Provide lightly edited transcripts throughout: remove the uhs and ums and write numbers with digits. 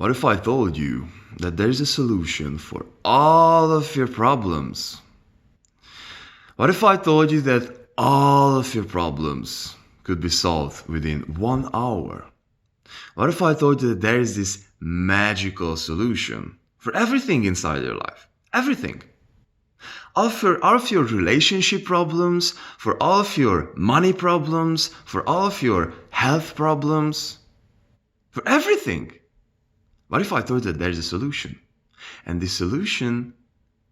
What if I told you that there's a solution for all of your problems? What if I told you that all of your problems could be solved within 1 hour? What if I told you that there is this magical solution for everything inside your life? Everything. All of your relationship problems, for all of your money problems, for all of your health problems, for everything. What if I told you that there's a solution? And this solution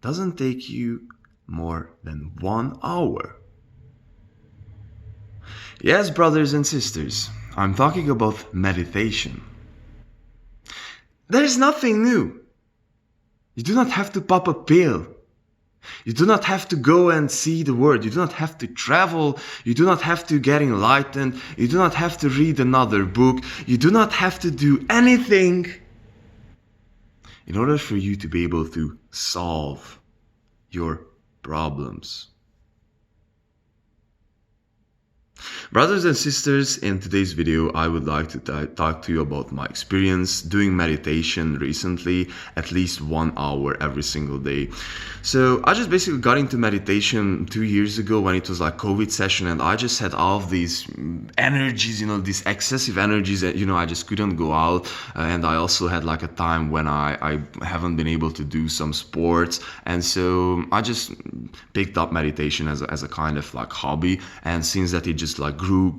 doesn't take you more than 1 hour. Yes, brothers and sisters, I'm talking about meditation. There is nothing new. You do not have to pop a pill. You do not have to go and see the world. You do not have to travel. You do not have to get enlightened. You do not have to read another book. You do not have to do anything in order for you to be able to solve your problems. Brothers and sisters, in today's video, I would like to talk to you about my experience doing meditation recently, at least 1 hour every single day. So I just basically got into meditation 2 years ago when it was like COVID session, and I just had all of these energies, these excessive energies that, I just couldn't go out. And I also had like a time when I haven't been able to do some sports. And so I just picked up meditation as a kind of like hobby. And since that, it just like grew.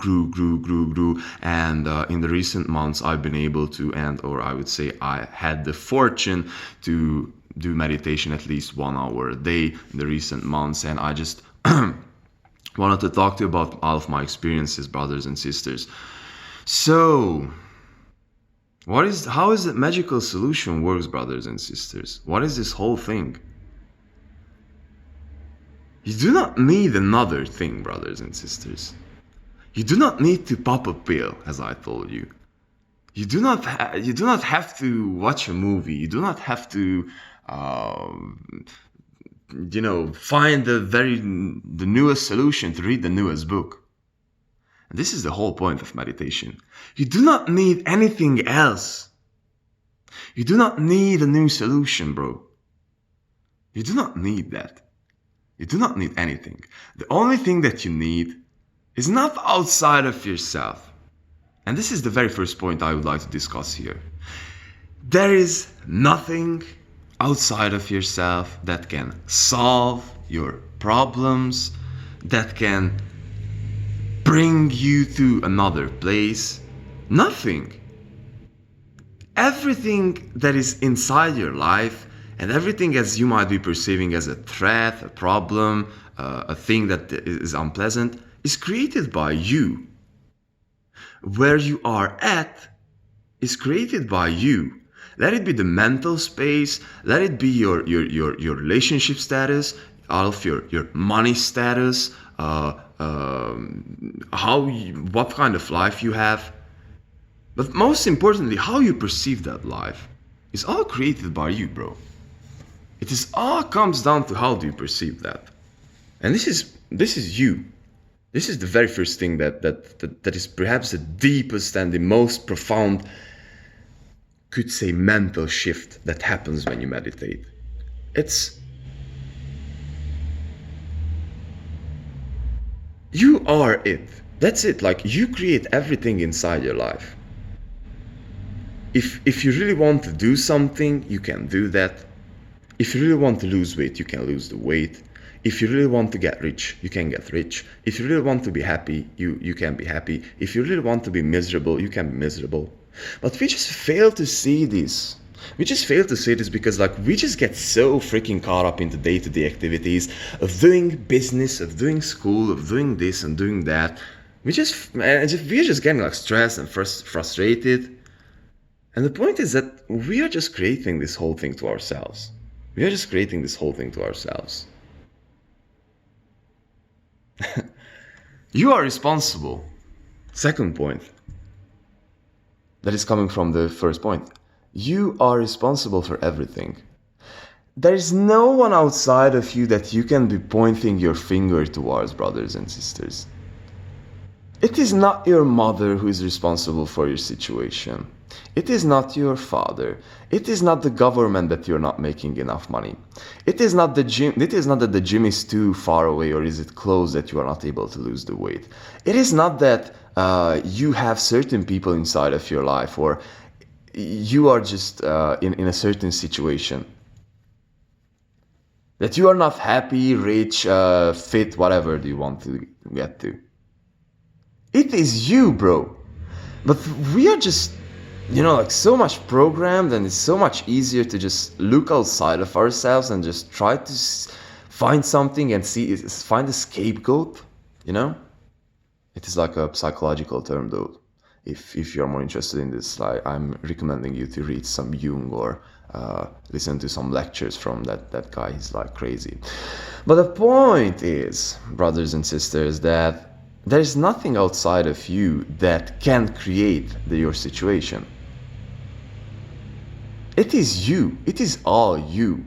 And in the recent months, I've been able to, or I would say I had the fortune to do meditation at least 1 hour a day in the recent months. And I just wanted to talk to you about all of my experiences, brothers and sisters. So, how is the magical solution works, brothers and sisters? What is this whole thing? You do not need another thing, brothers and sisters. You do not need to pop a pill, as I told you. You do not have to watch a movie. You do not have to, find the newest solution to read the newest book. And this is the whole point of meditation. You do not need anything else. You do not need a new solution, bro. You do not need that. You do not need anything. The only thing that you need is not outside of yourself. And this is the very first point I would like to discuss here. There is nothing outside of yourself that can solve your problems, that can bring you to another place. Nothing. Everything that is inside your life, and everything as you might be perceiving as a threat, a problem, a thing that is unpleasant, is created by you. Where you are at is created by you. Let it be the mental space, let it be your relationship status, all of your money status, what kind of life you have. But most importantly, how you perceive that life is all created by you, bro. It is all comes down to how do you perceive that. And this is you. This is the very first thing that is perhaps the deepest and the most profound, could say, mental shift that happens when you meditate. You are it. That's it. Like, you create everything inside your life. If you really want to do something, you can do that. If you really want to lose weight, you can lose the weight. If you really want to get rich, you can get rich. If you really want to be happy, you can be happy. If you really want to be miserable, you can be miserable. But we just fail to see this. We just fail to see this because we just get so freaking caught up in the day-to-day activities of doing business, of doing school, of doing this and doing that. We're just getting stressed and frustrated. And the point is that we are just creating this whole thing to ourselves. We are just creating this whole thing to ourselves. You are responsible. Second point. That is coming from the first point. You are responsible for everything. There is no one outside of you that you can be pointing your finger towards, brothers and sisters. It is not your mother who is responsible for your situation. It is not your father. It is not the government that you're not making enough money. It is not the gym. It is not that the gym is too far away or is it closed that you are not able to lose the weight. It is not that you have certain people inside of your life or you are just in a certain situation. That you are not happy, rich, fit, whatever do you want to get to. It is you, bro. But we are just, like so much programmed, and it's so much easier to just look outside of ourselves and just try to find something and find a scapegoat, It is like a psychological term, though. If you're more interested in this, I'm recommending you to read some Jung or listen to some lectures from that guy. He's like crazy. But the point is, brothers and sisters, that there is nothing outside of you that can create your situation. It is you. It is all you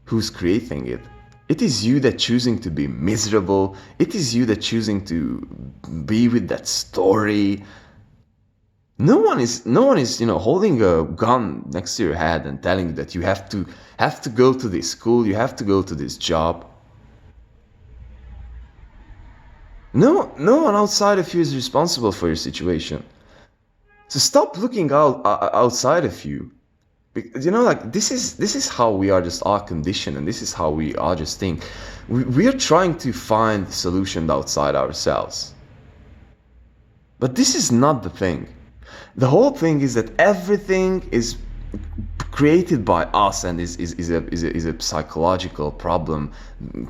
who's creating it. It is you that choosing to be miserable. It is you that choosing to be with that story. No one is, holding a gun next to your head and telling you that you have to go to this school, you have to go to this job. No one outside of you is responsible for your situation. So stop looking outside of you. This is how we are just all conditioned, and this is how we all just think. We are trying to find solutions outside ourselves. But this is not the thing. The whole thing is that everything is created by us and is a psychological problem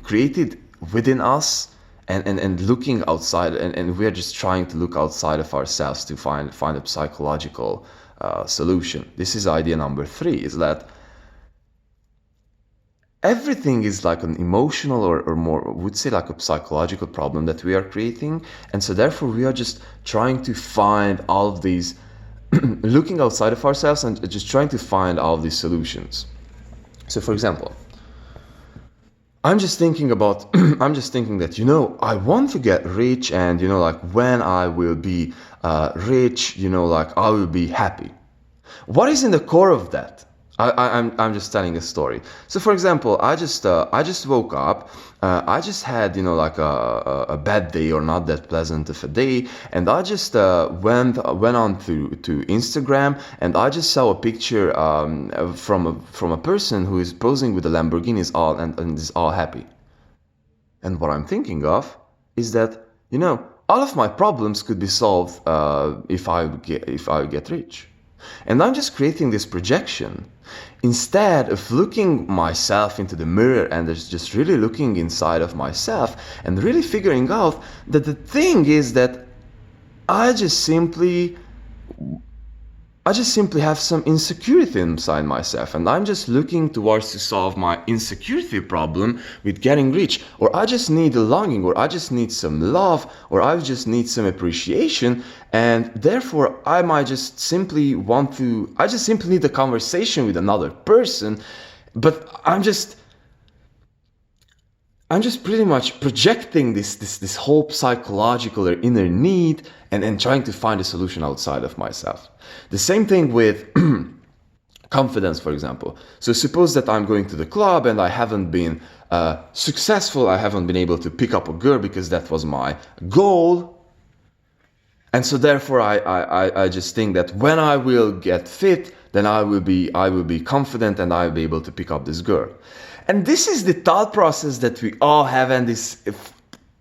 created within us. And looking outside, and we're just trying to look outside of ourselves to find a psychological solution. This is idea number 3, is that everything is like an emotional or more, would say like a psychological problem that we are creating. And so therefore we are just trying to find all of these, looking outside of ourselves and just trying to find all of these solutions. So for example, I'm just thinking that, I want to get rich, and, when I will be rich, I will be happy. What is in the core of that? I'm just telling a story. So for example, I just woke up, I just had, a bad day or not that pleasant of a day, and I just went on to Instagram, and I just saw a picture from a person who is posing with a Lamborghini and is all happy. And what I'm thinking of is that, all of my problems could be solved if I get rich. And I'm just creating this projection instead of looking myself into the mirror and just really looking inside of myself and really figuring out that the thing is that I just simply have some insecurity inside myself, and I'm just looking towards to solve my insecurity problem with getting rich, or I just need a longing, or I just need some love, or I just need some appreciation, and therefore I simply need a conversation with another person, but I'm just pretty much projecting this whole psychological or inner need and trying to find a solution outside of myself. The same thing with confidence, for example. So suppose that I'm going to the club and I haven't been successful, I haven't been able to pick up a girl because that was my goal. And so therefore I just think that when I will get fit, then I will be confident and I will be able to pick up this girl. And this is the thought process that we all have, and this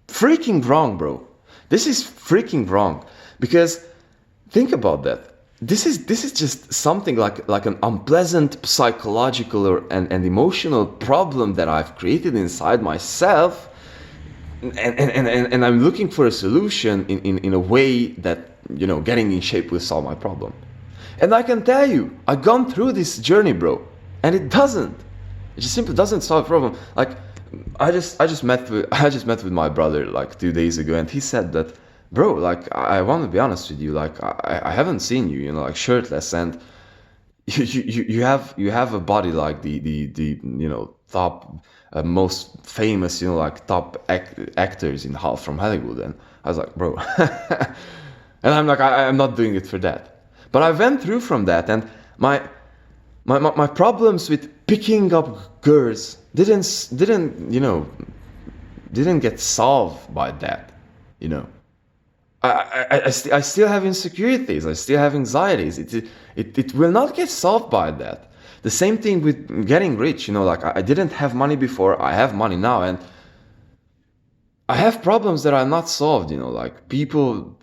freaking wrong, bro. This is freaking wrong, because think about that. This is just something like an unpleasant psychological and emotional problem that I've created inside myself, and I'm looking for a solution in a way that, getting in shape will solve my problem. And I can tell you, I've gone through this journey, bro, and it doesn't. It just simply doesn't solve a problem. Like, I just met with my brother like 2 days ago, and he said that, bro, like, I want to be honest with you, like, I haven't seen you, like, shirtless, and you have a body like the top most famous, like, top actors from Hollywood. And I was like, bro, and I'm like, I'm not doing it for that. But I went through from that, and my problems with picking up girls didn't get solved by that, you know. I still have insecurities. I still have anxieties. It will not get solved by that. The same thing with getting rich, you know, like I didn't have money before, I have money now, and I have problems that are not solved, you know, like people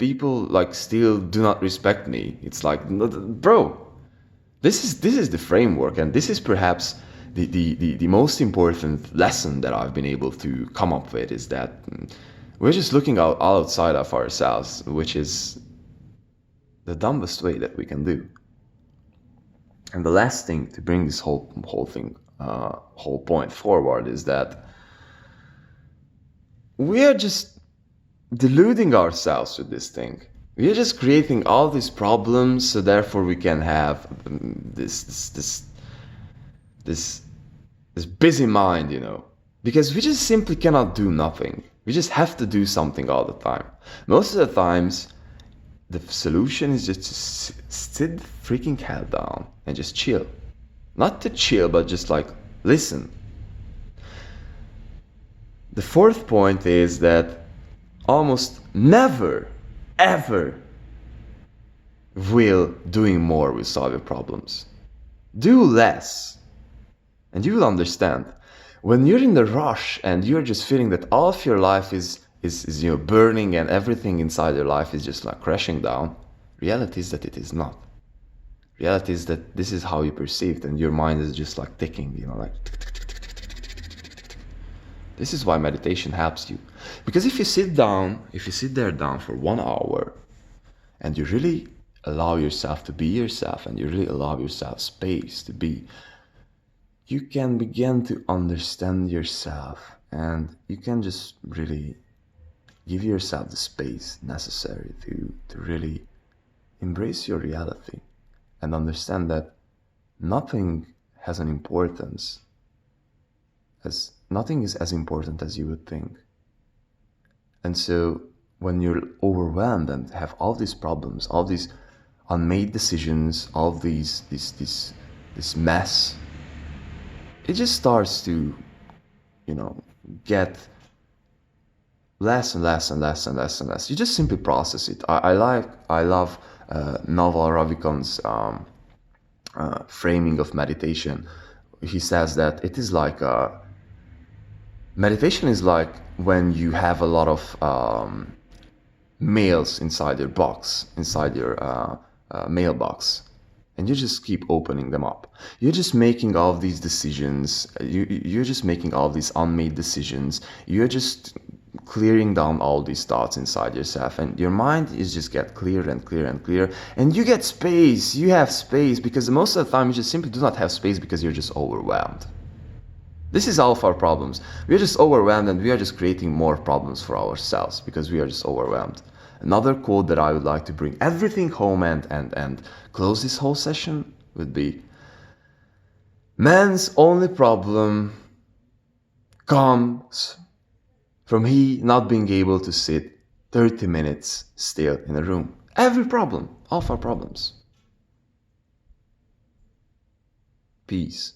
like still do not respect me. It's like, bro, this is the framework, and this is perhaps the most important lesson that I've been able to come up with, is that we're just looking outside of ourselves, which is the dumbest way that we can do. And the last thing to bring this whole point forward is that we are just deluding ourselves with this thing. We are just creating all these problems, so therefore we can have this busy mind, you know, because we just simply cannot do nothing. We just have to do something all the time. Most of the times, the solution is just to sit the freaking hell down and just chill. Not to chill, but just like listen. The fourth point is that almost never, ever will doing more will solve your problems. Do less, and you will understand. When you're in the rush and you're just feeling that all of your life is you know, burning, and everything inside your life is just like crashing down, reality is that it is not. Reality is that this is how you perceive it, and your mind is just like ticking, you know, like this is why meditation helps you. Because if you sit there down for 1 hour and you really allow yourself to be yourself, and you really allow yourself space to be, you can begin to understand yourself, and you can just really give yourself the space necessary to really embrace your reality and understand that nothing has an importance, as nothing is as important as you would think. And so when you're overwhelmed and have all these problems, all these unmade decisions, all this mess, it just starts to, you know, get less and less and less and less and less. You just simply process it. I love Naval Ravikant's framing of meditation. He says that it is like meditation is like when you have a lot of mails inside your box, inside your mailbox, and you just keep opening them up. You're just making all of these decisions. You're just making all these unmade decisions. You're just clearing down all these thoughts inside yourself, and your mind is just get clearer and clearer and clearer, and you get space. You have space, because most of the time you just simply do not have space because you're just overwhelmed. This is all of our problems. We are just overwhelmed, and we are just creating more problems for ourselves because we are just overwhelmed. Another quote that I would like to bring everything home and close this whole session would be, man's only problem comes from he not being able to sit 30 minutes still in a room. Every problem, all of our problems. Peace.